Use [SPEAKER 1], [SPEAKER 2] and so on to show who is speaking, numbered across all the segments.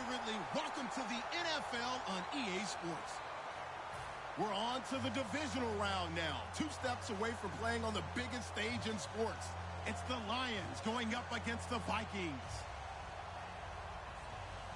[SPEAKER 1] Ridley. Welcome to the NFL on EA Sports. We're on to the divisional round now. 2 steps away from playing on the biggest stage in sports. It's the Lions going up against the Vikings.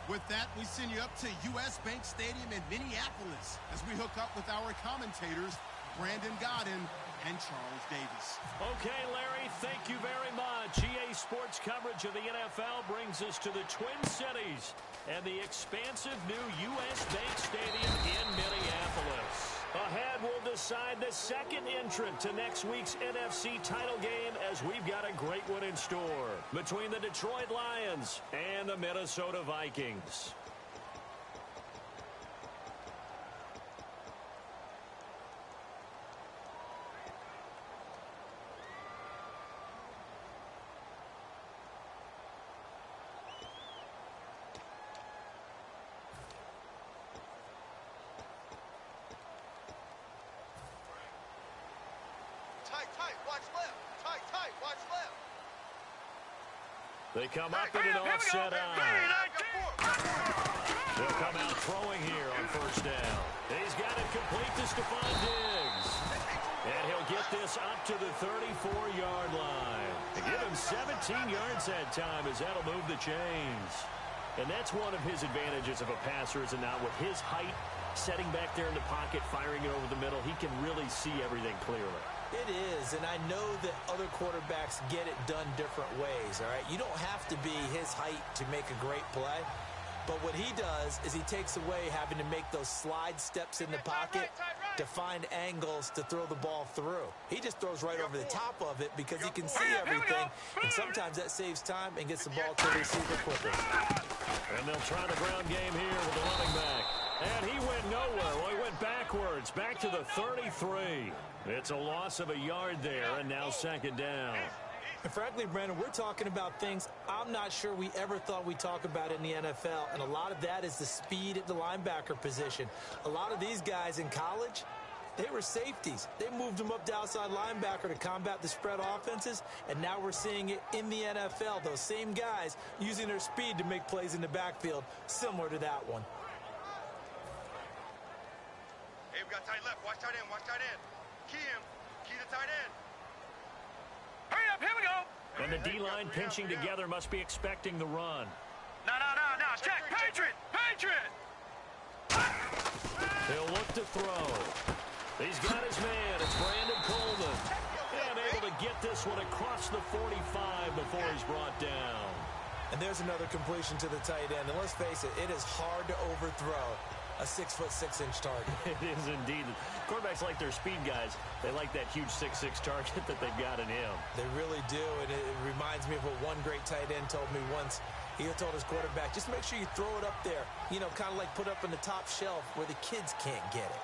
[SPEAKER 1] With that, we send you up to US Bank Stadium in Minneapolis as we hook up with our commentators, Brandon Godden and Charles Davis.
[SPEAKER 2] Okay, Larry, thank you very much. EA Sports coverage of the NFL brings us to the Twin Cities and the expansive new US Bank Stadium in Minneapolis. Ahead, we'll decide the second entrant to next week's NFC title game as we've got a great one in store between the Detroit Lions and the Minnesota Vikings. They come up in an offset eye. They'll come out throwing here on first down. He's got it complete to Stephon Diggs. And he'll get this up to the 34-yard line. To give him 17 yards that time as that'll move the chains. And that's one of his advantages of a passer, is now with his height, setting back there in the pocket, firing it over the middle, he can really see everything clearly.
[SPEAKER 3] It is, and I know that other quarterbacks get it done different ways, all right? You don't have to be his height to make a great play, but what he does is he takes away having to make those slide steps in the pocket to find angles to throw the ball through. He just throws right over the top of it because he can see everything, and sometimes that saves time and gets the ball to the receiver quicker.
[SPEAKER 2] And they'll try the ground game here with the running back. And he went nowhere. Well, he went backwards, back to the 33. It's a loss of a yard there, and now second down.
[SPEAKER 3] And frankly, Brandon, we're talking about things I'm not sure we ever thought we'd talk about in the NFL, and a lot of that is the speed at the linebacker position. A lot of these guys in college, they were safeties. They moved them up to outside linebacker to combat the spread offenses, and now we're seeing it in the NFL. Those same guys using their speed to make plays in the backfield, similar to that one.
[SPEAKER 4] Hey, we got tight left. Watch tight end. Watch tight end. Key him. Key the tight end.
[SPEAKER 5] Hurry up. Here we go.
[SPEAKER 2] And the D-line pinching together must be expecting the run.
[SPEAKER 5] No. Check. Patriot.
[SPEAKER 2] He'll look to throw. He's got his man. It's Brandon Coleman. And able to get this one across the 45 before he's brought down.
[SPEAKER 3] And there's another completion to the tight end. And let's face it, it is hard to overthrow a 6'6" target.
[SPEAKER 2] It is indeed. Quarterbacks like their speed guys. They like that huge 6'6" target that they've got in him.
[SPEAKER 3] They really do, and it reminds me of what one great tight end told me once. He told his quarterback, just make sure you throw it up there, kind of like put up on the top shelf where the kids can't get it.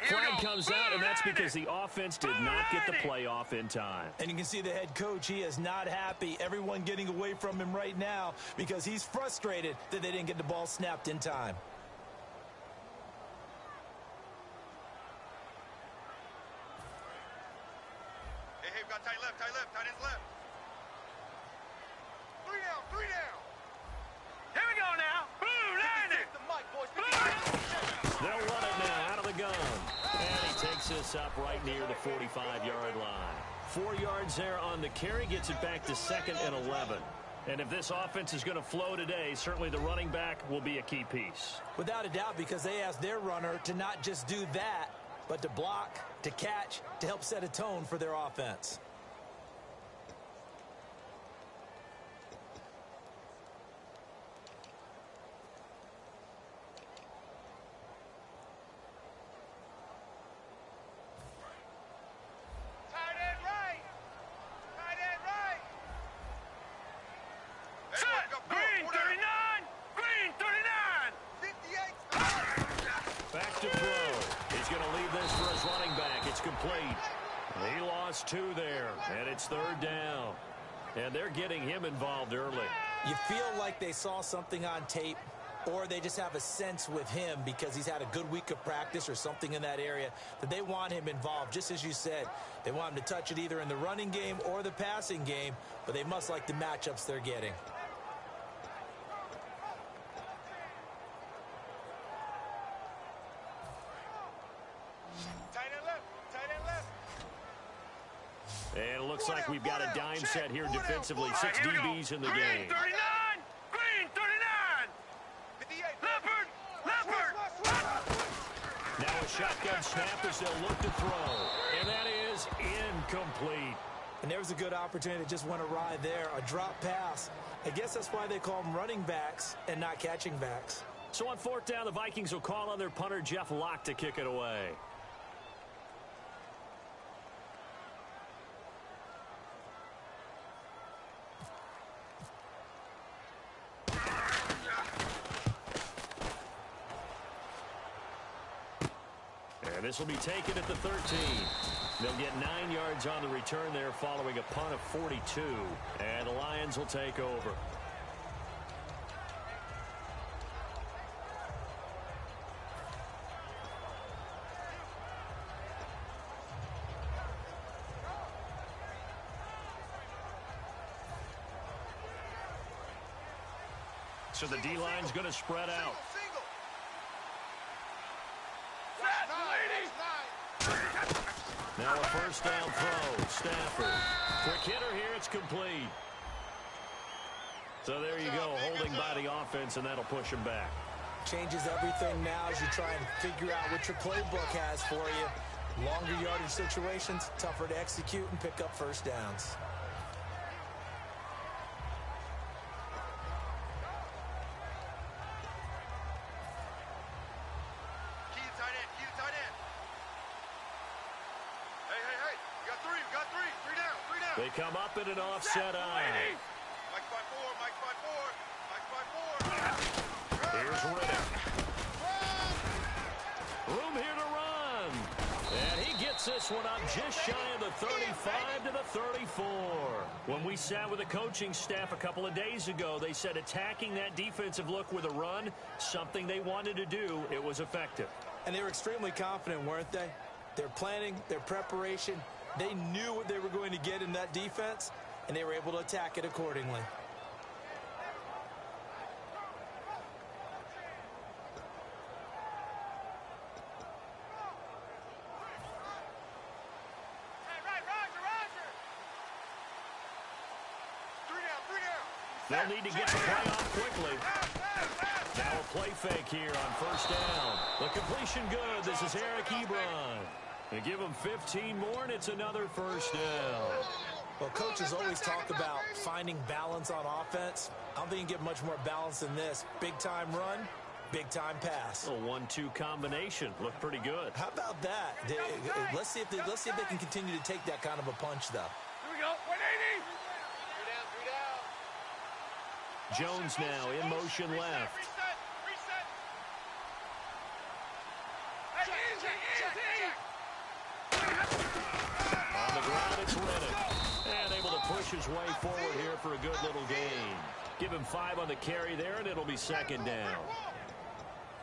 [SPEAKER 2] Flag comes out, and that's because the offense did not get the play off in time.
[SPEAKER 3] And you can see the head coach, he is not happy. Everyone getting away from him right now because he's frustrated that they didn't get the ball snapped in time.
[SPEAKER 4] Hey, we got tight left. Tight end's left. 3 down.
[SPEAKER 5] Here we go now. Boom, landing.
[SPEAKER 2] They'll run it now out of the gun. And he takes this up right near the 45-yard line. 4 yards there on the carry, gets it back to 2nd and 11. And if this offense is going to flow today, certainly the running back will be a key piece.
[SPEAKER 3] Without a doubt, because they asked their runner to not just do that, but to block, to catch, to help set a tone for their offense.
[SPEAKER 2] He lost 2 there, and it's 3rd down. And they're getting him involved early.
[SPEAKER 3] You feel like they saw something on tape, or they just have a sense with him because he's had a good week of practice or something in that area that they want him involved. Just as you said, they want him to touch it either in the running game or the passing game, but they must like the matchups they're getting.
[SPEAKER 2] And it looks like we've got a dime set here defensively. 6 DBs in the game.
[SPEAKER 5] 39! Green, 39! Leopard! Leopard!
[SPEAKER 2] Now a shotgun snap as they'll look to throw. And that is incomplete.
[SPEAKER 3] And there was a good opportunity that just went awry there. A drop pass. I guess that's why they call them running backs and not catching backs.
[SPEAKER 2] So on 4th down, the Vikings will call on their punter, Jeff Locke, to kick it away. And this will be taken at the 13. They'll get 9 yards on the return there following a punt of 42. And the Lions will take over. So the D-line's going to spread out. Now a 1st down throw. Stafford. Quick hitter here. It's complete. So there you go, holding by the offense, and that'll push him back.
[SPEAKER 3] Changes everything now as you try and figure out what your playbook has for you. Longer yardage situations, tougher to execute and pick up 1st downs.
[SPEAKER 2] They come up in an offset eye.
[SPEAKER 4] Mike's by 4.
[SPEAKER 2] Here's Riddick. Room here to run. And he gets this one up just shy of the 35 to the 34. When we sat with the coaching staff a couple of days ago, they said attacking that defensive look with a run, something they wanted to do, it was effective.
[SPEAKER 3] And they were extremely confident, weren't they? Their planning, their preparation, they knew what they were going to get in that defense, and they were able to attack it accordingly.
[SPEAKER 2] They'll need to get the play off quickly. Now a play fake here on 1st down. The completion good. This is Eric Ebron. They give him 15 more, and it's another 1st down.
[SPEAKER 3] Well, coaches always talk about finding balance on offense. I don't think you can get much more balance than this. Big-time run, big-time pass.
[SPEAKER 2] A 1-2 combination. Looked pretty good.
[SPEAKER 3] How about that? Let's see if they can continue to take that kind of a punch, though.
[SPEAKER 5] Here we go. 180.
[SPEAKER 2] 3 down. Jones now in motion left.
[SPEAKER 5] Reset.
[SPEAKER 2] On the ground, it's Riddick. And able to push his way forward here for a good little gain. Give him 5 on the carry there, and it'll be 2nd down.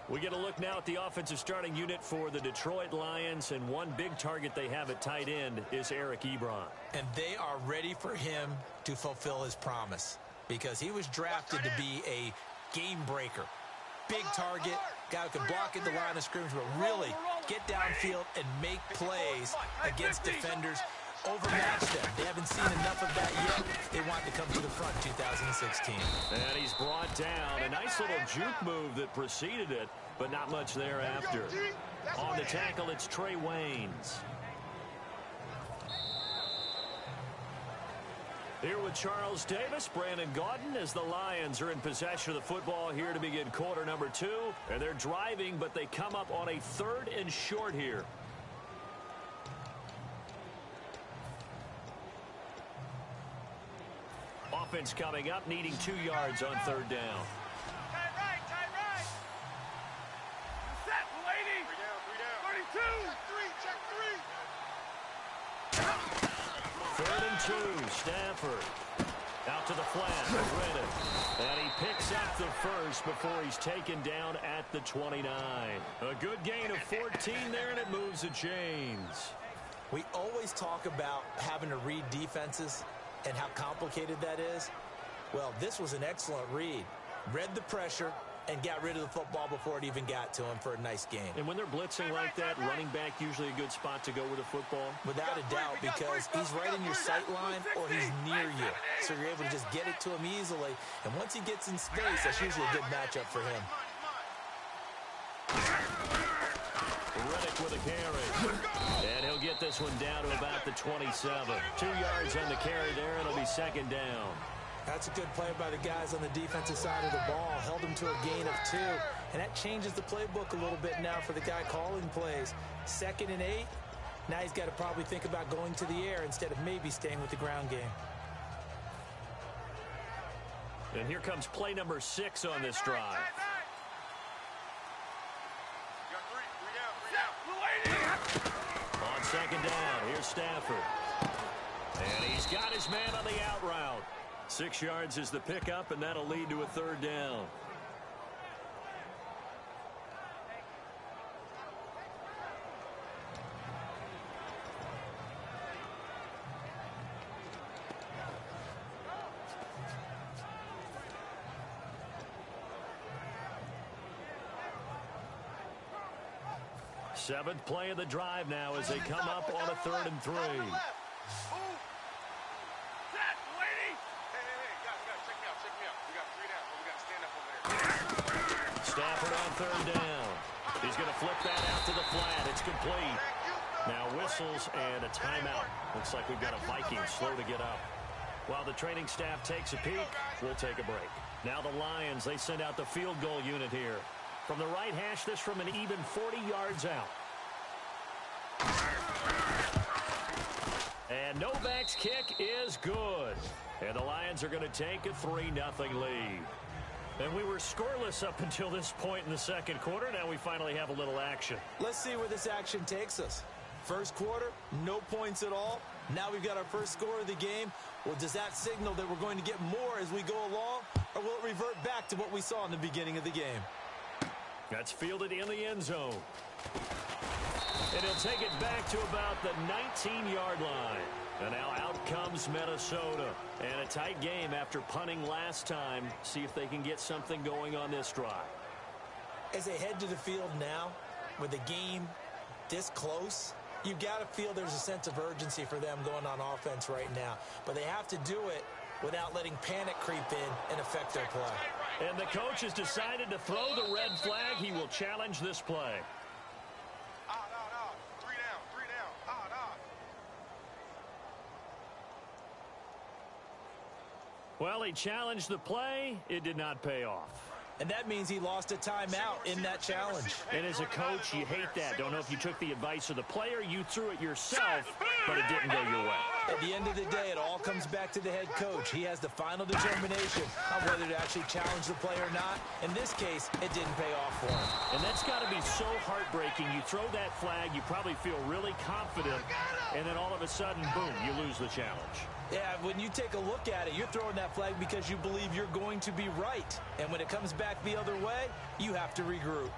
[SPEAKER 2] We get a look now at the offensive starting unit for the Detroit Lions, and one big target they have at tight end is Eric Ebron.
[SPEAKER 3] And they are ready for him to fulfill his promise because he was drafted to be a game breaker. Big target, guy who can block at the line of scrimmage, but really get downfield and make plays against defenders, overmatch them. They haven't seen enough of that yet. They want to come to the front 2016.
[SPEAKER 2] And he's brought down. A nice little juke move that preceded it, but not much thereafter. On the tackle, it's Trey Waynes. Here with Charles Davis, Brandon Gaudin, as the Lions are in possession of the football here to begin quarter number 2. And they're driving, but they come up on a 3rd and short here. Offense coming up, needing 2 yards on 3rd down.
[SPEAKER 5] Tight right. Set, lady.
[SPEAKER 4] 3 down.
[SPEAKER 5] 32.
[SPEAKER 4] Check 3.
[SPEAKER 2] 2. Stafford. Out to the flat for Reddick. And he picks up the first before he's taken down at the 29. A good gain of 14 there, and it moves the chains.
[SPEAKER 3] We always talk about having to read defenses and how complicated that is. Well, this was an excellent read. Read the pressure and got rid of the football before it even got to him for a nice gain.
[SPEAKER 2] And when they're blitzing like that, running back usually a good spot to go with the football?
[SPEAKER 3] Without a doubt, because he's right in your sight line or he's near you. So you're able to just get it to him easily. And once he gets in space, that's usually a good matchup for him.
[SPEAKER 2] Reddick with a carry. And he'll get this one down to about the 27. 2 yards on the carry there, and it'll be second down.
[SPEAKER 3] That's a good play by the guys on the defensive side of the ball. Held him to a gain of 2. And that changes the playbook a little bit now for the guy calling plays. 2nd and 8. Now he's got to probably think about going to the air instead of maybe staying with the ground game.
[SPEAKER 2] And here comes play number 6 on this drive. On second down, here's Stafford. And he's got his man on the out route. 6 yards is the pickup, and that'll lead to a 3rd down. Seventh play of the drive now as they come up on a 3rd and 3. Stafford on 3rd down. He's going to flip that out to the flat. It's complete. Now whistles and a timeout. Looks like we've got a Viking slow to get up. While the training staff takes a peek, we'll take a break. Now the Lions, they send out the field goal unit here. From the right hash, this from an even 40 yards out. And Novak's kick is good. And the Lions are going to take a 3-0 lead. And we were scoreless up until this point in the second quarter. Now we finally have a little action.
[SPEAKER 3] Let's see where this action takes us. First quarter, no points at all. Now we've got our first score of the game. Well, does that signal that we're going to get more as we go along? Or will it revert back to what we saw in the beginning of the game?
[SPEAKER 2] That's fielded in the end zone. And he'll take it back to about the 19-yard line. And now out comes Minnesota. And a tight game after punting last time. See if they can get something going on this drive.
[SPEAKER 3] As they head to the field now, with the game this close, you've got to feel there's a sense of urgency for them going on offense right now. But they have to do it without letting panic creep in and affect their play.
[SPEAKER 2] And the coach has decided to throw the red flag. He will challenge this play. Well, he challenged the play. It did not pay off.
[SPEAKER 3] And that means he lost a timeout in that challenge.
[SPEAKER 2] And as a coach, you hate that. Don't know if you took the advice of the player, you threw it yourself, but it didn't go your way.
[SPEAKER 3] At the end of the day, it all comes back to the head coach. He has the final determination on whether to actually challenge the play or not. In this case, it didn't pay off for him.
[SPEAKER 2] And that's got to be so heartbreaking. You throw that flag, you probably feel really confident, and then all of a sudden, boom, you lose the challenge.
[SPEAKER 3] Yeah, when you take a look at it, you're throwing that flag because you believe you're going to be right. And when it comes back the other way, you have to regroup.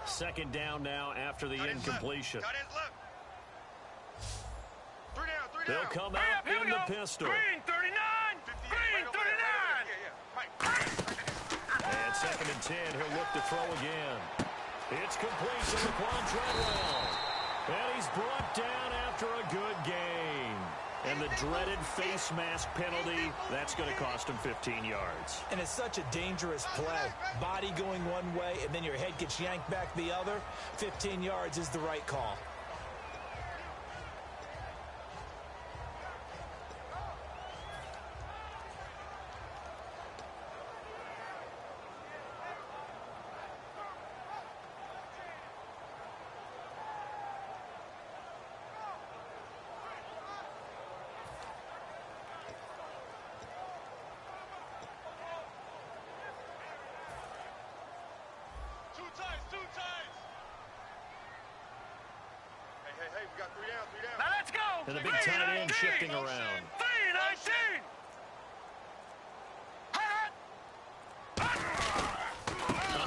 [SPEAKER 2] Second down now after the incompletion. They'll come out in the pistol.
[SPEAKER 5] Green 39! Green 39!
[SPEAKER 2] And 2nd and 10, he'll look to throw again. It's complete to Laquan Treadwell. And he's brought down after a good gain. And the dreaded face mask penalty, that's going to cost him 15 yards.
[SPEAKER 3] And it's such a dangerous play. Body going one way, and then your head gets yanked back the other. 15 yards is the right call.
[SPEAKER 4] Hey, we got 3 down, 3 down.
[SPEAKER 5] Now let's go.
[SPEAKER 2] And the big tight end shifting around.
[SPEAKER 5] 3-19.
[SPEAKER 2] A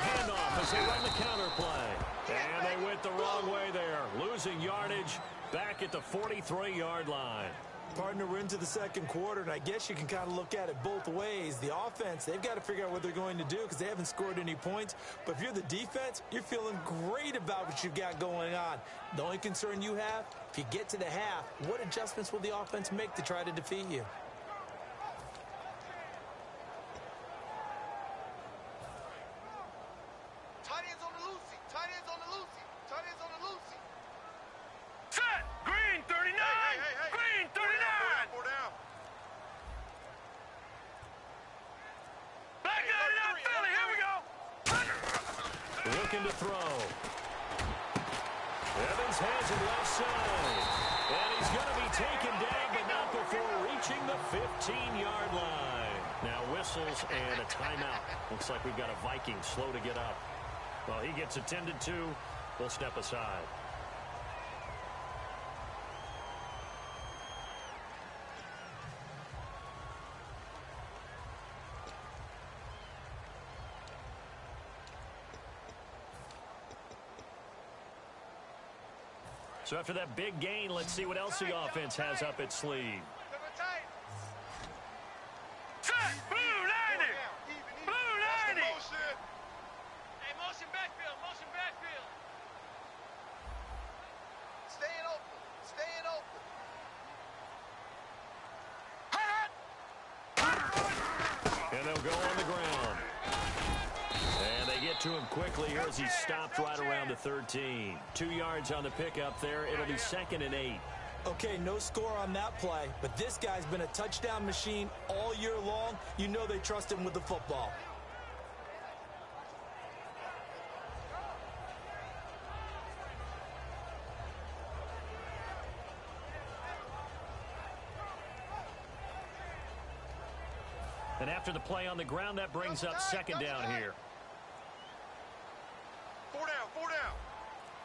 [SPEAKER 2] handoff as they run the counter play. And they went the wrong way there. Losing yardage back at the 43-yard line.
[SPEAKER 3] Partner, we're into the second quarter, and I guess you can kind of look at it both ways. The offense, they've got to figure out what they're going to do because they haven't scored any points. But if you're the defense, you're feeling great about what you've got going on. The only concern you have, if you get to the half, what adjustments will the offense make to try to defeat you?
[SPEAKER 4] Tight ends on the loosey. Tight ends on the loosey. Tight ends on the loosey.
[SPEAKER 5] Set. Green 39.
[SPEAKER 4] Hey.
[SPEAKER 5] Green 39.
[SPEAKER 4] 4 down.
[SPEAKER 5] Back out of that Philly. Here we go.
[SPEAKER 2] Looking to throw. Evans has it left side. And he's going to be taken down, but not before reaching the 15-yard line. Now whistles and a timeout. Looks like we've got a Viking slow to get up. Well, he gets attended to. We'll step aside. So after that big gain, let's see what else the offense has up its sleeve.
[SPEAKER 5] Set. Blue 90. Blue 90.
[SPEAKER 4] Hey, motion backfield. Staying open.
[SPEAKER 2] And they'll go on the ground. And they get to him quickly here as he stopped right around the 13. 2 yards on the pickup there. It'll be 2nd and 8.
[SPEAKER 3] Okay, no score on that play, but this guy's been a touchdown machine all year long. You know they trust him with the football.
[SPEAKER 2] And after the play on the ground, that brings up 2nd down here.
[SPEAKER 4] 4 down.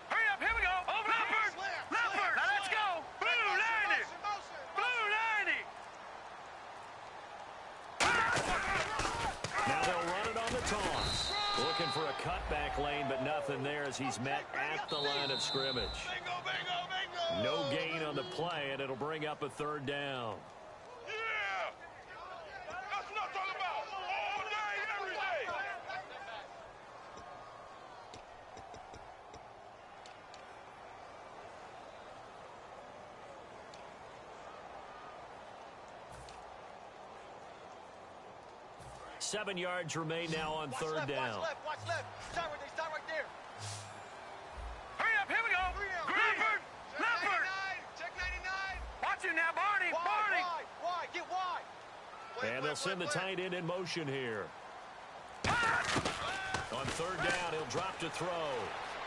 [SPEAKER 5] Hurry up. Here we go. Over Leopard. Now let's go. Blue 90. Blue 90.
[SPEAKER 2] Now they'll run it on the toss. Looking for a cutback lane, but nothing there as he's met at the line of scrimmage.
[SPEAKER 4] Bingo.
[SPEAKER 2] No gain on the play, and it'll bring up a 3rd down.
[SPEAKER 4] Yeah. That's what I'm talking about. All day, every day.
[SPEAKER 2] Seven yards remain now on 3rd down.
[SPEAKER 4] Watch left. Stop right there.
[SPEAKER 5] Hurry up. Here we go. Leopard.
[SPEAKER 4] Check 99.
[SPEAKER 5] Watch it now, Barney.
[SPEAKER 4] Wide. Get wide.
[SPEAKER 2] And they'll send the tight end in motion here. On 3rd down, he'll drop to throw.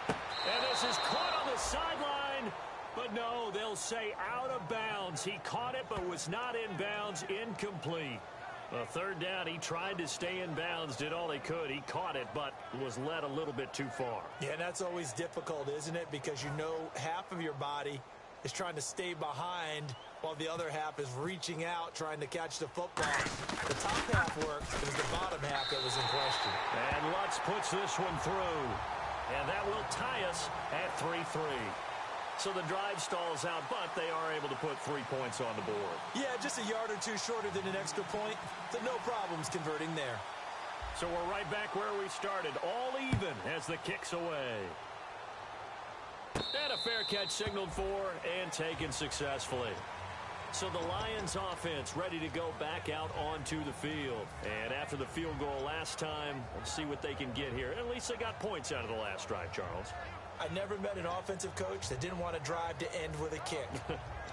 [SPEAKER 2] And this is caught on the sideline. But no, they'll say out of bounds. He caught it, but was not in bounds. Incomplete. 3rd down, he tried to stay in bounds, did all he could. He caught it, but was led a little bit too far.
[SPEAKER 3] Yeah, and that's always difficult, isn't it? Because you know half of your body is trying to stay behind while the other half is reaching out, trying to catch the football. The top half worked. It was the bottom half that was in question.
[SPEAKER 2] And Lutz puts this one through. And that will tie us at 3-3. So the drive stalls out, but they are able to put 3 points on the board.
[SPEAKER 3] Yeah, just a yard or two shorter than an extra point. So no problems converting there.
[SPEAKER 2] So we're right back where we started, all even as the kick's away. And a fair catch signaled for and taken successfully. So the Lions offense ready to go back out onto the field. And after the field goal last time, we'll see what they can get here. At least they got points out of the last drive, Charles.
[SPEAKER 3] I never met an offensive coach that didn't want to drive to end with a kick.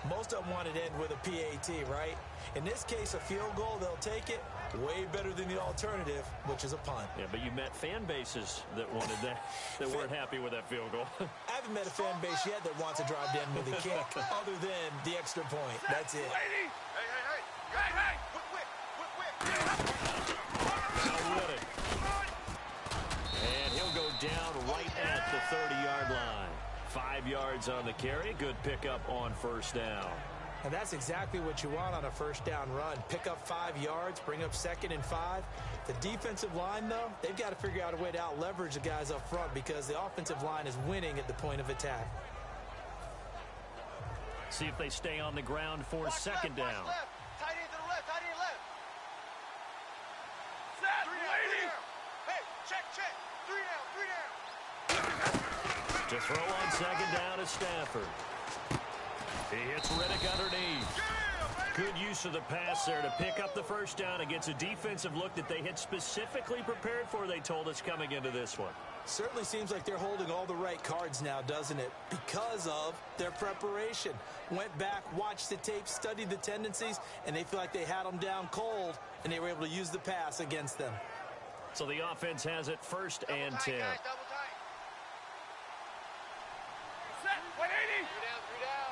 [SPEAKER 3] Most of them wanted to end with a PAT, right? In this case, a field goal, they'll take it. Way better than the alternative, which is a punt.
[SPEAKER 2] Yeah, but you met fan bases that wanted that, that weren't happy with that field goal.
[SPEAKER 3] I haven't met a fan base yet that wants to drive to end with a kick, other than the extra point. That's it.
[SPEAKER 4] Hey. Quick.
[SPEAKER 2] Now Wooded. And he'll go down right 30-yard line. 5 yards on the carry. Good pickup on first down.
[SPEAKER 3] And that's exactly what you want on a first down run. Pick up 5 yards, bring up 2nd and 5. The defensive line, though, they've got to figure out a way to out-leverage the guys up front because the offensive line is winning at the point of attack.
[SPEAKER 2] See if they stay on the ground for second down.
[SPEAKER 5] Left. Tight end to the left. Tight end left. Set. 3 down. Hey, check. 3 down.
[SPEAKER 2] To throw on second down is Stafford. He hits Riddick underneath. Good use of the pass there to pick up the first down against a defensive look that they had specifically prepared for, they told us, coming into this one.
[SPEAKER 3] Certainly seems like they're holding all the right cards now, doesn't it? Because of their preparation. Went back, watched the tape, studied the tendencies, and they feel like they had them down cold, and they were able to use the pass against them.
[SPEAKER 2] So the offense has it 1st and 10.
[SPEAKER 5] Guys, double tight. Set. 180. 3 down.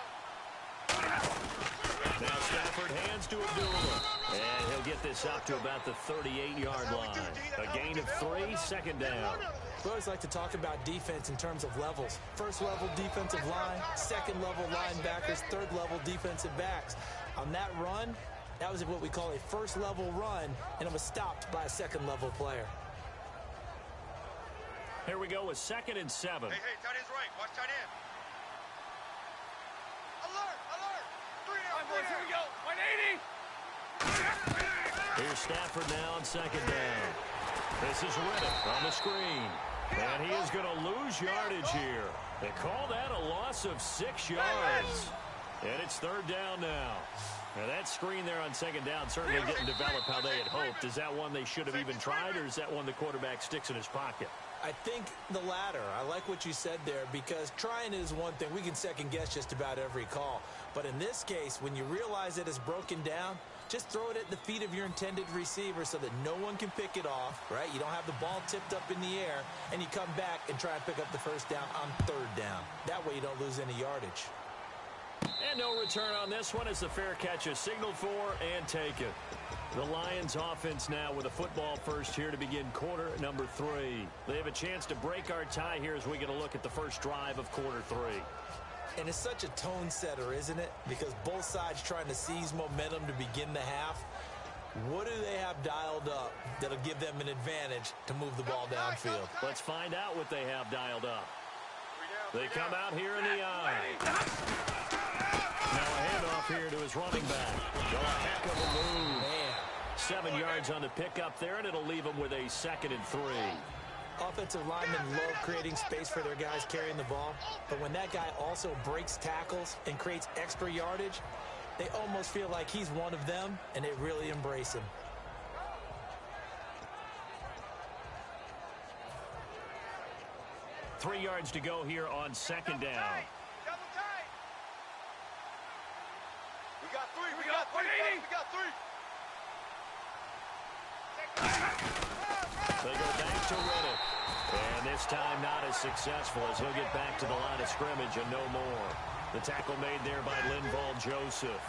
[SPEAKER 2] Now Stafford hands to Abdullah. And he'll get this up to about the 38-yard line. A gain of 3, second down.
[SPEAKER 3] We always like to talk about defense in terms of levels. First level defensive line, second level linebackers, third level defensive backs. On that run, that was what we call a first level run, and it was stopped by a second level player.
[SPEAKER 2] Here we go with 2nd and 7.
[SPEAKER 5] Hey, tight end's right. Watch tight end. Alert. 3 down. Boys, here we go. 180.
[SPEAKER 2] Here's Stafford now on second down. This is Riddick on the screen. And he is going to lose yardage here. They call that a loss of 6 yards. And it's 3rd down now. Now that screen there on second down certainly didn't develop how they had hoped. Is that one they should have even tried, or is that one the quarterback sticks in his pocket?
[SPEAKER 3] I think the latter. I like what you said there, because trying is one thing. We can second guess just about every call. But in this case, when you realize it is broken down, just throw it at the feet of your intended receiver so that no one can pick it off, right? You don't have the ball tipped up in the air, and you come back and try and pick up the first down on 3rd down. That way you don't lose any yardage.
[SPEAKER 2] And no return on this one as the fair catch is signaled for and taken. The Lions offense now with a football first here to begin quarter number 3. They have a chance to break our tie here as we get a look at the first drive of quarter 3.
[SPEAKER 3] And it's such a tone setter, isn't it? Because both sides trying to seize momentum to begin the half. What do they have dialed up that'll give them an advantage to move the ball downfield?
[SPEAKER 2] Let's find out what they have dialed up. They come out here in the eye. Now a handoff here to his running back. A heck of a move.
[SPEAKER 3] Man.
[SPEAKER 2] 7 yards on the pickup there, and it'll leave them with a 2nd and 3.
[SPEAKER 3] Offensive linemen love creating space for their guys carrying the ball, but when that guy also breaks tackles and creates extra yardage, they almost feel like he's one of them, and they really embrace him.
[SPEAKER 2] Three yards to go here on second down.
[SPEAKER 5] Double tight. We got 3. We got 3. We got 3.
[SPEAKER 2] They go back to Riddick. And this time not as successful as he'll get back to the line of scrimmage and no more. The tackle made there by Linval Joseph.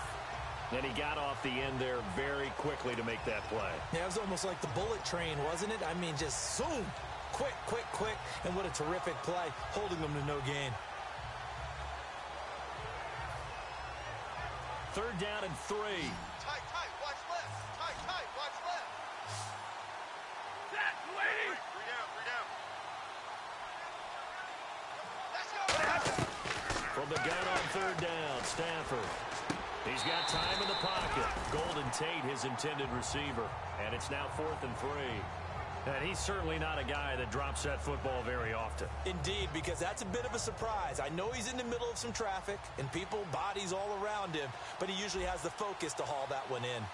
[SPEAKER 2] And he got off the end there very quickly to make that play.
[SPEAKER 3] Yeah, it was almost like the bullet train, wasn't it? I mean, just zoom. Quick. And what a terrific play, holding them to no gain.
[SPEAKER 2] 3rd down and 3.
[SPEAKER 5] Tight. Watch left. Tight. Watch left. Set. 3 down. Let's go.
[SPEAKER 2] From the gun on 3rd down, Stafford. He's got time in the pocket. Golden Tate, his intended receiver. And it's now 4th and 3. And he's certainly not a guy that drops that football very often.
[SPEAKER 3] Indeed, because that's a bit of a surprise. I know he's in the middle of some traffic and people, bodies all around him, but he usually has the focus to haul that one in.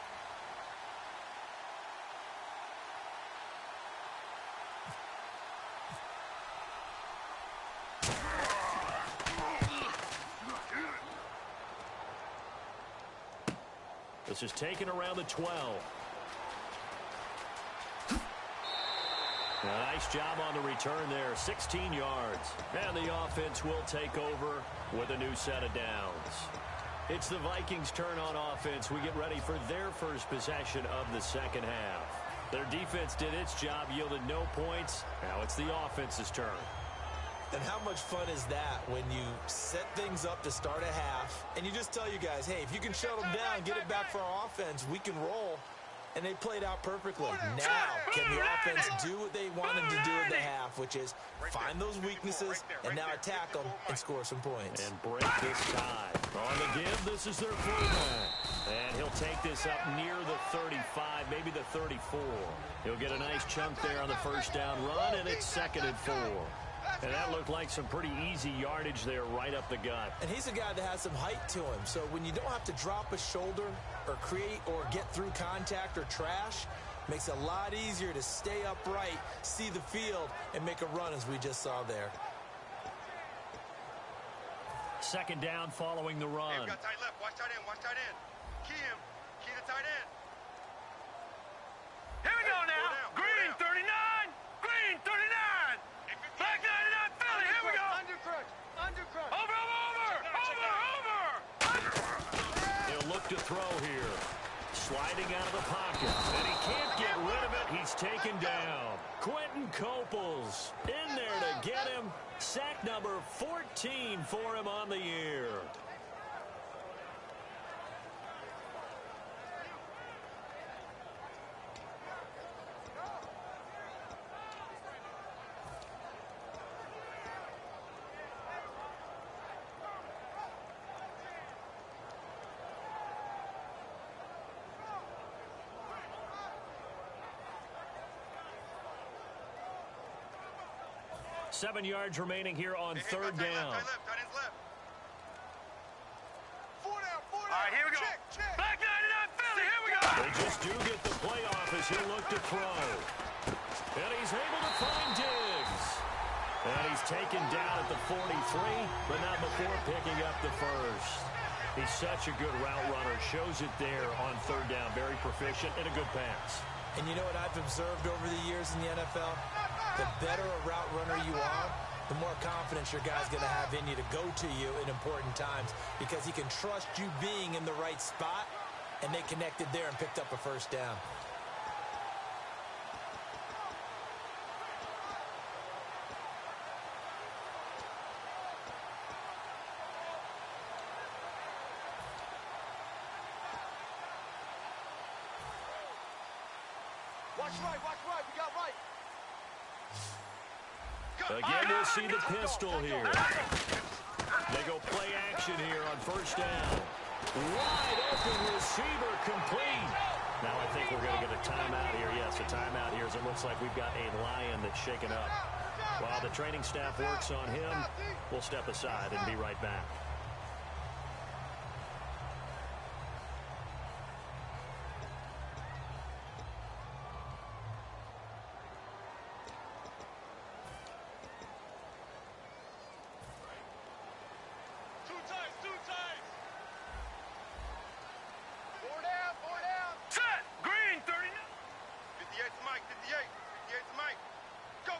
[SPEAKER 2] This is taken around the 12. A nice job on the return there, 16 yards. And the offense will take over with a new set of downs. It's the Vikings' turn on offense. We get ready for their first possession of the second half. Their defense did its job, yielded no points. Now it's the offense's turn.
[SPEAKER 3] And how much fun is that when you set things up to start a half, and you just tell you guys, hey, if you can shut them down, get it back for our offense, we can roll. And they played out perfectly. Now, can the offense do what they wanted to do in the half, which is find those weaknesses and now attack them and score some points.
[SPEAKER 2] And break this tie. On the give, this is their fullback. And he'll take this up near the 35, maybe the 34. He'll get a nice chunk there on the first down run, and it's 2nd and 4. And that looked like some pretty easy yardage there right up the gut.
[SPEAKER 3] And he's a guy that has some height to him. So when you don't have to drop a shoulder or create or get through contact or trash, makes it a lot easier to stay upright, see the field, and make a run as we just saw there.
[SPEAKER 2] 2nd down following the run.
[SPEAKER 4] Hey, we got tight left. Watch tight end. Watch tight end. Key him. Key the tight end.
[SPEAKER 5] Here we go now. Green 39. Green 39. Black 99 Philly. Here we go.
[SPEAKER 4] Under crunch.
[SPEAKER 5] Over.
[SPEAKER 2] He'll look to throw here. Sliding out of the pocket. And he can't get rid of it. He's taken down. Quentin Coples in there to get him. Sack number 14 for him on the year. Seven yards remaining here on third down.
[SPEAKER 4] Tight end's left. 4 down.
[SPEAKER 5] All right, here we go.
[SPEAKER 4] Check.
[SPEAKER 5] Black 99 Philly. Here we go.
[SPEAKER 2] They just do get the playoff as he'll look to throw. And he's able to find Diggs. And he's taken down at the 43, but not before picking up the first. He's such a good route runner. Shows it there on third down. Very proficient and a good pass.
[SPEAKER 3] And you know what I've observed over the years in the NFL? The better a route runner you are, the more confidence your guy's going to have in you to go to you in important times because he can trust you being in the right spot, and they connected there and picked up a first down.
[SPEAKER 4] Watch right. We got right.
[SPEAKER 2] Again, we'll see the pistol here. They go play action here on first down. Wide open receiver complete. Now I think we're going to get a timeout here. Yes, a timeout here as it looks like we've got a Lion that's shaken up. While the training staff works on him, we'll step aside and be right back.
[SPEAKER 4] Two times. 4 down.
[SPEAKER 5] Set. Green 39.
[SPEAKER 4] 58 to Mike. 58 to Mike. Go.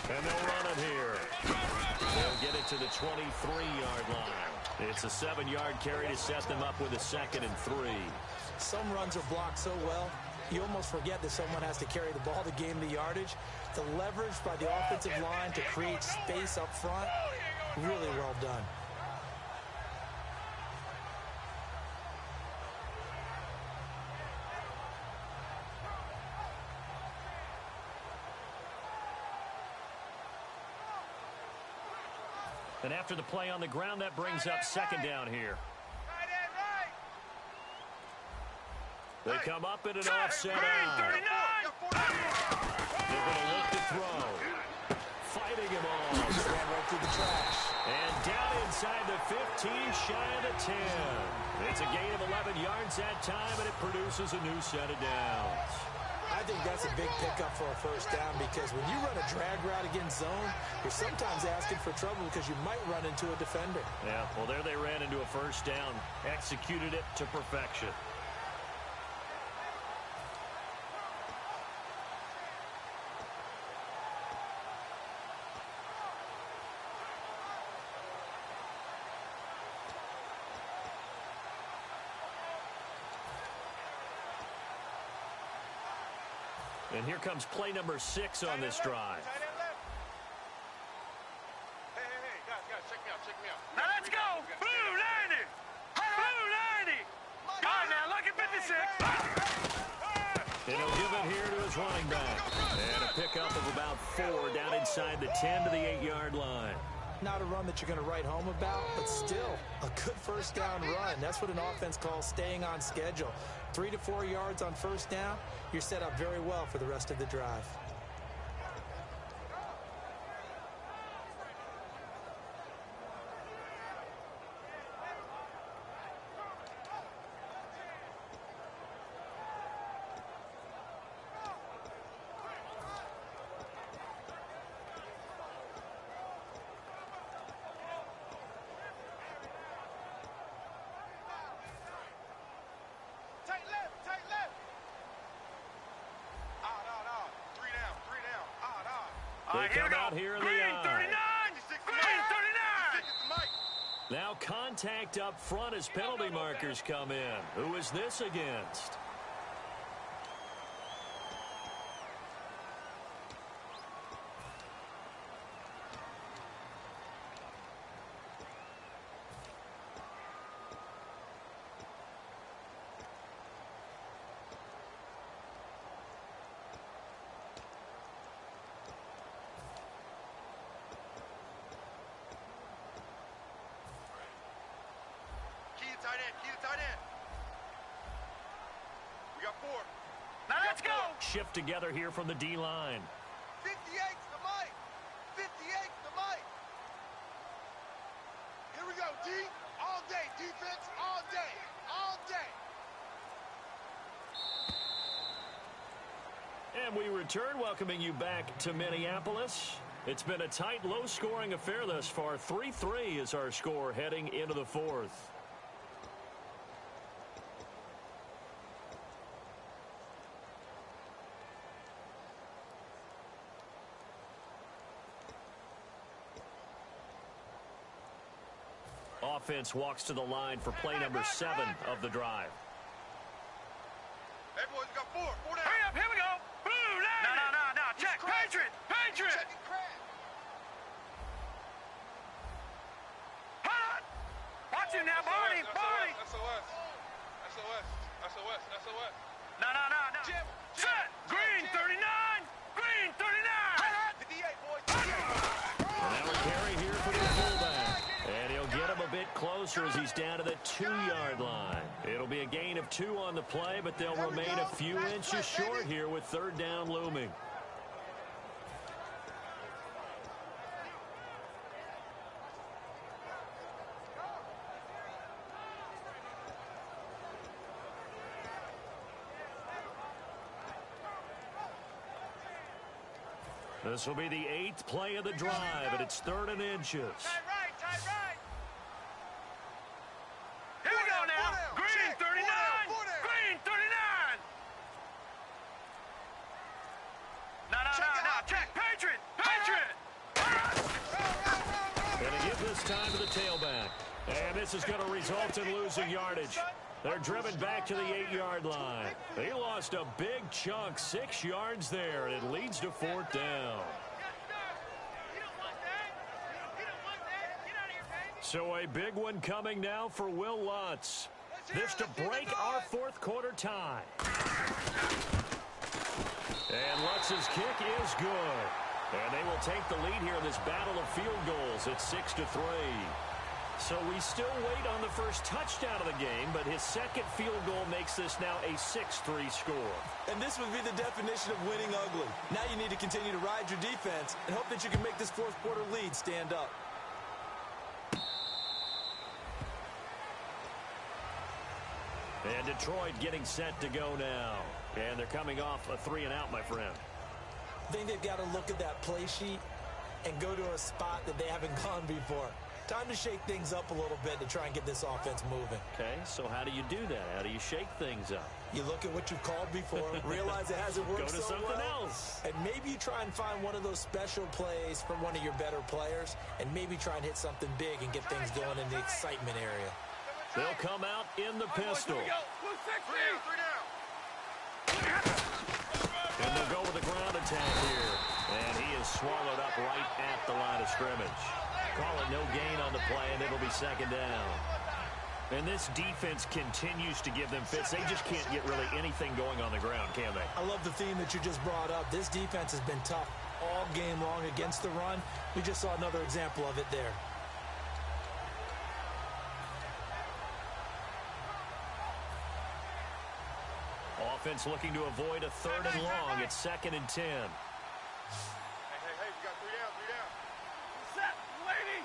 [SPEAKER 2] And they'll run it here. They'll get it to the 23-yard line. It's a 7-yard carry to set them up with a 2nd and 3.
[SPEAKER 3] Some runs are blocked so well, you almost forget that someone has to carry the ball to gain the yardage. The leverage by the offensive line to create space up front, really well done.
[SPEAKER 2] And after the play on the ground, that brings up 2nd down here.
[SPEAKER 4] Tight end right.
[SPEAKER 2] They come up in an offset eye. They're going to look to throw. Fighting him off.
[SPEAKER 3] Just ran right through the trash.
[SPEAKER 2] And down inside the 15, shy of the 10. It's a gain of 11 yards that time, and it produces a new set of downs.
[SPEAKER 3] I think that's a big pickup for a first down because when you run a drag route against zone, you're sometimes asking for trouble because you might run into a defender.
[SPEAKER 2] Yeah, well, there they ran into a first down. Executed it to perfection. And here comes play number 6 on this drive.
[SPEAKER 4] Hey, guys, check me out.
[SPEAKER 5] Now let's go. Blue 90. Blue 90. All right, now look at 56.
[SPEAKER 2] And he'll give it here to his running back. And a pickup of about 4 down inside the 10 to the 8-yard line.
[SPEAKER 3] Not a run that you're going to write home about, but still a good first down run. That's what an offense calls staying on schedule. 3 to 4 yards on first down, you're set up very well for the rest of the drive.
[SPEAKER 4] Tight left. Three down.
[SPEAKER 5] All right,
[SPEAKER 2] They
[SPEAKER 5] here we
[SPEAKER 2] come
[SPEAKER 5] go.
[SPEAKER 2] out here in the
[SPEAKER 5] Green
[SPEAKER 2] eye.
[SPEAKER 5] 39. Green 39.
[SPEAKER 2] Now contact up front as penalty markers come in. Who is this against?
[SPEAKER 4] Key to tight end. We got 4.
[SPEAKER 5] Now let's go.
[SPEAKER 2] Shift together here from the D-line.
[SPEAKER 4] 58's the mic. 58's the mic. Here we go, D. All day. Defense all day. All day.
[SPEAKER 2] And we return, welcoming you back to Minneapolis. It's been a tight, low-scoring affair thus far. 3-3 is our score heading into the 4th. Offense walks to the line for play number 7 of the drive.
[SPEAKER 4] Hey, boys, we got 4. 4 down.
[SPEAKER 5] Hurry up, here we go. Blue 90. No. Check. Patriot.
[SPEAKER 4] Checking crack.
[SPEAKER 5] Hot. Watch him now, Barney.
[SPEAKER 4] SOS.
[SPEAKER 5] No.
[SPEAKER 4] Jim.
[SPEAKER 5] Set. Green 39. Green 39.
[SPEAKER 4] 58, boys.
[SPEAKER 2] And now a carry here for the fullback. And he'll get him a bit closer as he's down to the 2-yard line. It'll be a gain of 2 on the play, but they'll remain a few inches short here with 3rd down looming. This will be the 8th play of the drive, and it's 3rd and inches.
[SPEAKER 5] Tight right. Here we go now. Green 39. Green 39. No. Check. Patriot.
[SPEAKER 2] Going to give this time to the tailback. And this is going to result in losing yardage. They're driven back to the 8-yard line. They lost a big chunk, 6 yards there, and it leads to 4th down. So a big one coming now for Will Lutz. This to break our 4th quarter tie. And Lutz's kick is good. And they will take the lead here in this battle of field goals at 6-3. So we still wait on the first touchdown of the game, but his 2nd field goal makes this now a 6-3 score.
[SPEAKER 3] And this would be the definition of winning ugly. Now you need to continue to ride your defense and hope that you can make this 4th quarter lead stand up.
[SPEAKER 2] And Detroit getting set to go now. And they're coming off a 3-and-out, my friend.
[SPEAKER 3] I think they've got to look at that play sheet and go to a spot that they haven't gone before. Time to shake things up a little bit to try and get this offense moving.
[SPEAKER 2] Okay, so how do you do that? How do you shake things up?
[SPEAKER 3] You look at what you've called before, realize it hasn't worked
[SPEAKER 2] Go to
[SPEAKER 3] so
[SPEAKER 2] something
[SPEAKER 3] well,
[SPEAKER 2] else.
[SPEAKER 3] and maybe you try and find one of those special plays from one of your better players, and maybe try and hit something big and get things going in the excitement area.
[SPEAKER 2] They'll come out in the pistol.
[SPEAKER 5] Blue 60.
[SPEAKER 4] 3 down.
[SPEAKER 2] And they'll go with attack here. And he is swallowed up right at the line of scrimmage. Call it no gain on the play, and it'll be second down. And this defense continues to give them fits. They just can't get really anything going on the ground, can they?
[SPEAKER 3] I love the theme that you just brought up. This defense has been tough all game long against the run. We just saw another example of it there.
[SPEAKER 2] Offense looking to avoid a third and long. It's 2nd and 10.
[SPEAKER 4] Hey, you got 3 down, 3 down.
[SPEAKER 5] Set, lady.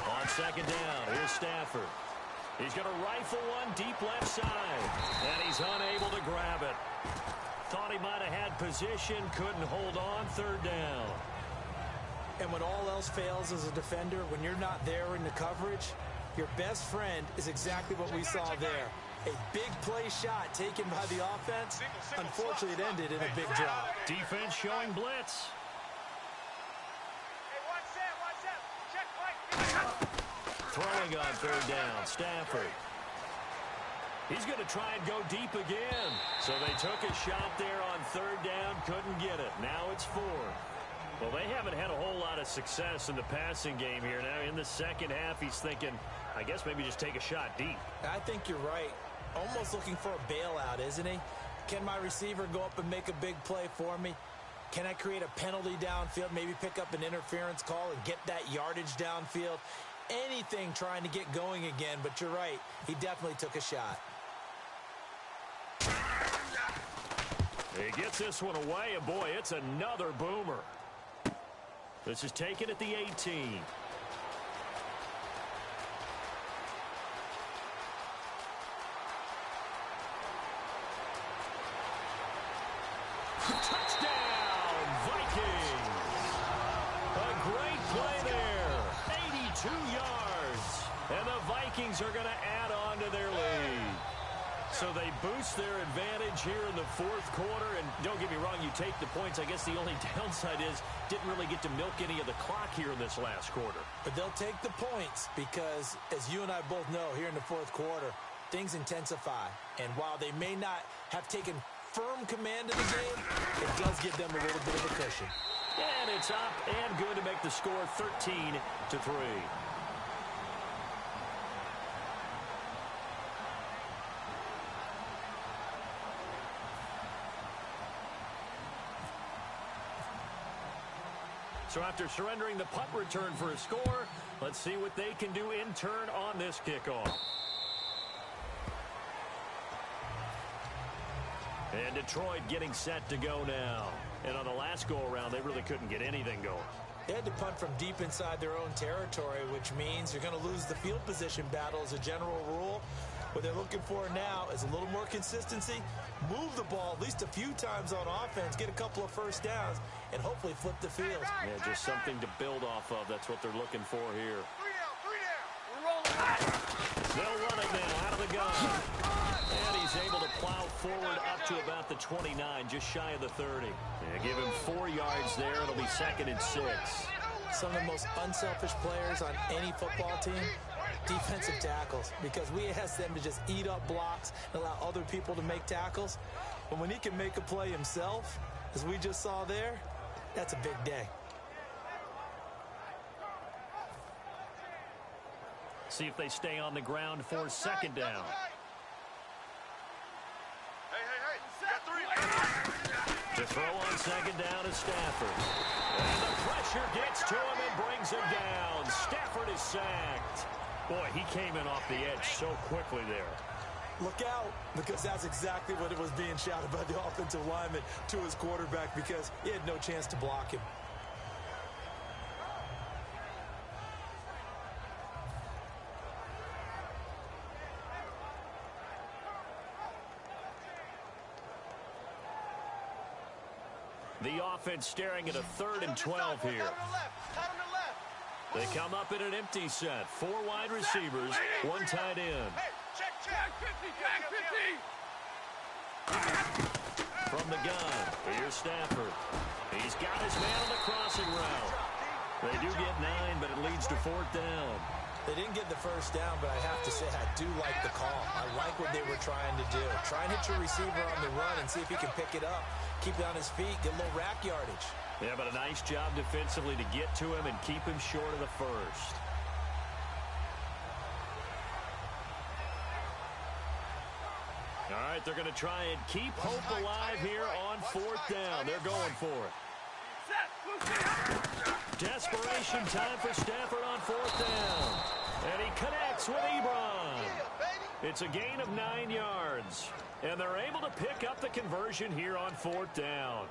[SPEAKER 2] On second down, here's Stafford. He's going to rifle one deep left side, and he's unable to grab it. Thought he might have had position, couldn't hold on, 3rd down.
[SPEAKER 3] And when all else fails as a defender, when you're not there in the coverage, your best friend is exactly what we saw there. A big play shot taken by the offense. Unfortunately, it ended in a big drop.
[SPEAKER 2] Defense showing blitz.
[SPEAKER 5] Hey, watch that. Check right.
[SPEAKER 2] Throwing on 3rd down, Stafford. He's going to try and go deep again. So they took a shot there on 3rd down, couldn't get it. Now it's 4. Well, they haven't had a whole lot of success in the passing game here. Now in the second half, he's thinking, I guess maybe just take a shot deep.
[SPEAKER 3] I think you're right. Almost looking for a bailout, isn't he? Can my receiver go up and make a big play for me? Can I create a penalty downfield, maybe pick up an interference call and get that yardage downfield? Anything trying to get going again, but you're right. He definitely took a shot.
[SPEAKER 2] He gets this one away, and boy, it's another boomer. This is taken at the 18. Touchdown, Vikings! A great play there. 82 yards. And the Vikings are going to add on to their lead. So they boost their advantage here in the 4th quarter. And don't get me wrong, you take the points. I guess the only downside is didn't really get to milk any of the clock here in this last quarter.
[SPEAKER 3] But they'll take the points because, as you and I both know, here in the 4th quarter, things intensify. And while they may not have taken firm command of the game, it does give them a little bit of a cushion.
[SPEAKER 2] And it's up and good to make the score 13-3. So after surrendering the punt return for a score, let's see what they can do in turn on this kickoff. And Detroit getting set to go now. And on the last go-around, they really couldn't get anything going.
[SPEAKER 3] They had to punt from deep inside their own territory, which means you're going to lose the field position battle as a general rule. What they're looking for now is a little more consistency, move the ball at least a few times on offense, get a couple of first downs, and hopefully flip the field.
[SPEAKER 2] Yeah, just something to build off of. That's what they're looking for here.
[SPEAKER 5] 3 down. We're rolling out.
[SPEAKER 2] They'll run it now out of the gun. And he's able to plow forward up to about the 29, just shy of the 30. Yeah, give him 4 yards there. It'll be 2nd and 6.
[SPEAKER 3] Some of the most unselfish players on any football team, defensive tackles, because we ask them to just eat up blocks and allow other people to make tackles. But when he can make a play himself, as we just saw there, that's a big day.
[SPEAKER 2] See if they stay on the ground for 2nd down.
[SPEAKER 5] Hey. You got 3.
[SPEAKER 2] To throw on 2nd down is Stafford. And the pressure gets to him and brings him down. Stafford is sacked. Boy, he came in off the edge so quickly there.
[SPEAKER 3] Look out, because that's exactly what it was being shouted by the offensive lineman to his quarterback, because he had no chance to block him.
[SPEAKER 2] The offense staring at a 3rd and 12 here. They come up in an empty set. 4 wide receivers, 1 tight end.
[SPEAKER 5] Check 50.
[SPEAKER 2] From the gun, here's Stafford. He's got his man on the crossing route. They do get 9, but it leads to 4th down.
[SPEAKER 3] They didn't get the first down, but I have to say I do like the call. I like what they were trying to do. Try and hit your receiver on the run and see if he can pick it up. Keep it on his feet, get a little rack yardage.
[SPEAKER 2] Yeah, but a nice job defensively to get to him and keep him short of the first. All right, they're going to try and keep hope alive here on fourth down. They're going for it. Desperation time for Stafford on fourth down. And he connects with Ebron. It's a gain of 9 yards. And they're able to pick up the conversion here on fourth down.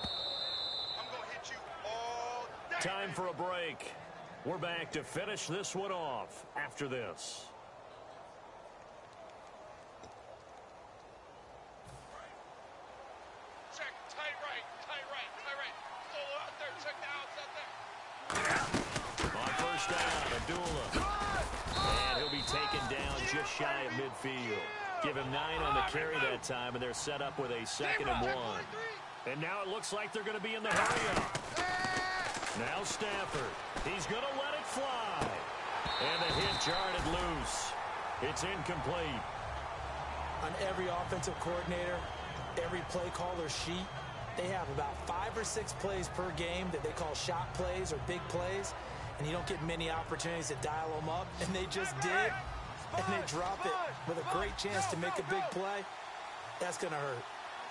[SPEAKER 4] I'm going to hit you all day.
[SPEAKER 2] Time for a break. We're back to finish this one off after this.
[SPEAKER 4] Check, tight right. Solo out there, check the outs out there.
[SPEAKER 2] On first down, Abdullah. And he'll be taken down just shy of midfield. Give him 9 on the carry that time, and they're set up with a 2nd and 1. And now it looks like they're going to be in the hurry-up. Now Stafford. He's going to let it fly. And the hit jarred it loose. It's incomplete.
[SPEAKER 3] On every offensive coordinator, every play caller sheet, they have about 5 or 6 plays per game that they call shot plays or big plays, and you don't get many opportunities to dial them up, and they just did, and they drop it with a great chance to make a big play. That's going to hurt.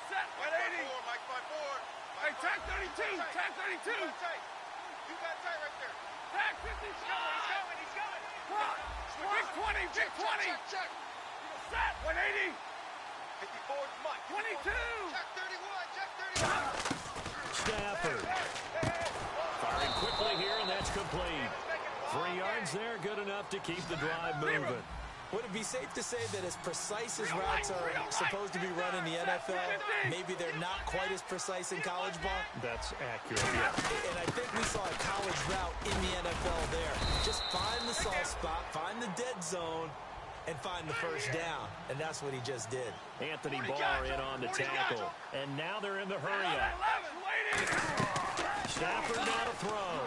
[SPEAKER 5] Set, 180.
[SPEAKER 4] Mike 5-4.
[SPEAKER 5] Hey, tag 32. Tag 32.
[SPEAKER 4] You got tight right there.
[SPEAKER 5] Tag 50. He's going. Big 20. Big 20.
[SPEAKER 4] Check.
[SPEAKER 5] Set, 180.
[SPEAKER 4] 54 is Mike.
[SPEAKER 5] 22.
[SPEAKER 4] Check 31.
[SPEAKER 2] Stafford. Firing quickly here, and that's complete. 3 yards there, good enough to keep the drive moving.
[SPEAKER 3] Would it be safe to say that as precise as routes are supposed to be run in the NFL, maybe they're not quite as precise in college ball?
[SPEAKER 2] That's accurate, yeah.
[SPEAKER 3] And I think we saw a college route in the NFL there. Just find the soft spot, find the dead zone, and find the first down. And that's what he just did.
[SPEAKER 2] Anthony Barr in on the tackle. And now they're in the hurry-up. Stafford now to throw.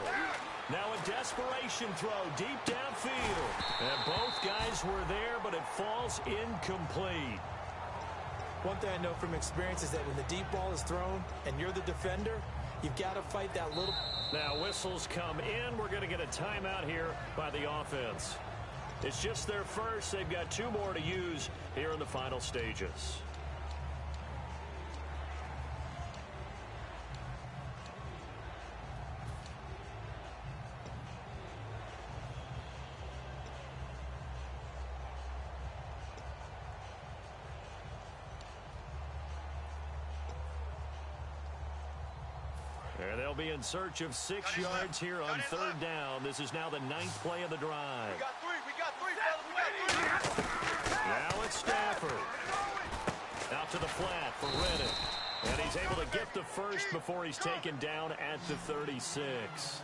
[SPEAKER 2] Now a desperation throw deep downfield. And both guys were there, but it falls incomplete.
[SPEAKER 3] One thing I know from experience is that when the deep ball is thrown and you're the defender, you've got to fight that little.
[SPEAKER 2] Now whistles come in. We're going to get a timeout here by the offense. It's just their first. They've got 2 more to use here in the final stages. And they'll be in search of 6 yards here on third down. This is now the 9th play of the drive.
[SPEAKER 4] We got three, fellas.
[SPEAKER 2] Now it's Stafford. Out to the flat for Reddick. And he's able to get the first before he's taken down at the 36.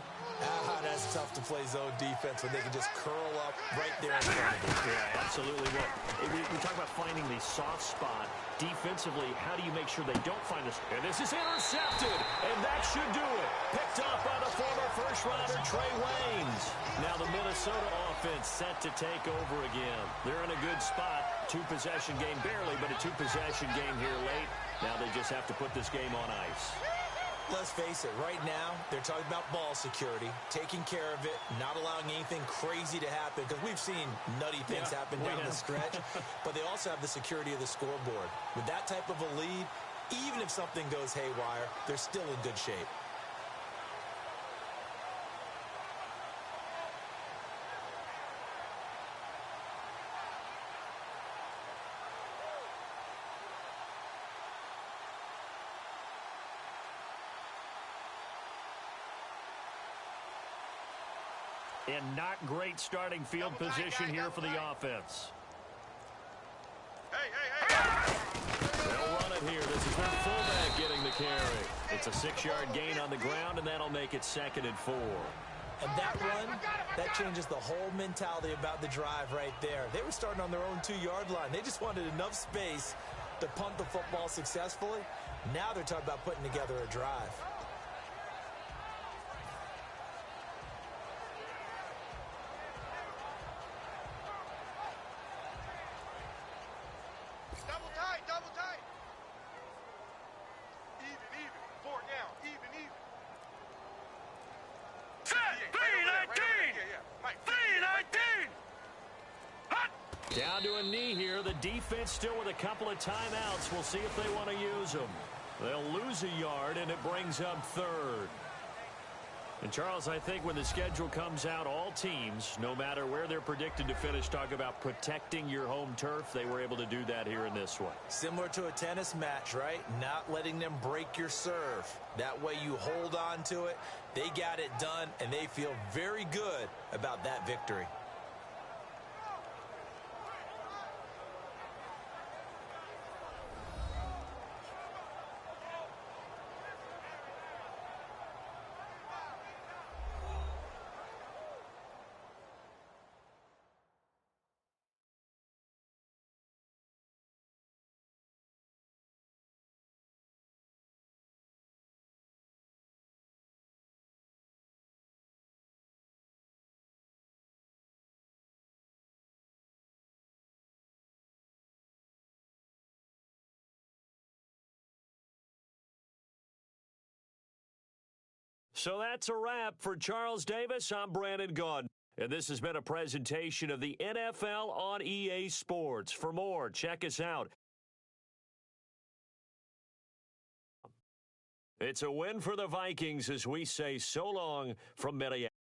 [SPEAKER 3] That's tough to play zone defense when they can just curl up right there in front of you.
[SPEAKER 2] Yeah, absolutely. Well, we talk about finding the soft spot. Defensively, how do you make sure they don't find this? And this is intercepted, and that should do it. Picked up by the former first-rounder Trey Waynes. Now the Minnesota offense set to take over again. They're in a good spot. 2-possession game, barely, but a 2-possession game here late. Now they just have to put this game on ice.
[SPEAKER 3] Let's face it, right now, they're talking about ball security, taking care of it, not allowing anything crazy to happen, because we've seen nutty things happen down the stretch, but they also have the security of the scoreboard. With that type of a lead, even if something goes haywire, they're still in good shape.
[SPEAKER 2] And not great starting field position here for the offense.
[SPEAKER 4] Hey.
[SPEAKER 2] They'll run it here. This is their fullback getting the carry. It's a 6-yard gain on the ground, and that'll make it 2nd and 4.
[SPEAKER 3] And that run, that changes the whole mentality about the drive right there. They were starting on their own 2-yard line. They just wanted enough space to punt the football successfully. Now they're talking about putting together a drive.
[SPEAKER 2] Down to a knee here. The defense still with a couple of timeouts. We'll see if they want to use them. They'll lose a yard, and it brings up third. And, Charles, I think when the schedule comes out, all teams, no matter where they're predicted to finish, talk about protecting your home turf. They were able to do that here in this one.
[SPEAKER 3] Similar to a tennis match, right? Not letting them break your serve. That way you hold on to it. They got it done, and they feel very good about that victory.
[SPEAKER 2] So that's a wrap for Charles Davis. I'm Brandon Gaudin, and this has been a presentation of the NFL on EA Sports. For more, check us out. It's a win for the Vikings as we say so long from Minneapolis.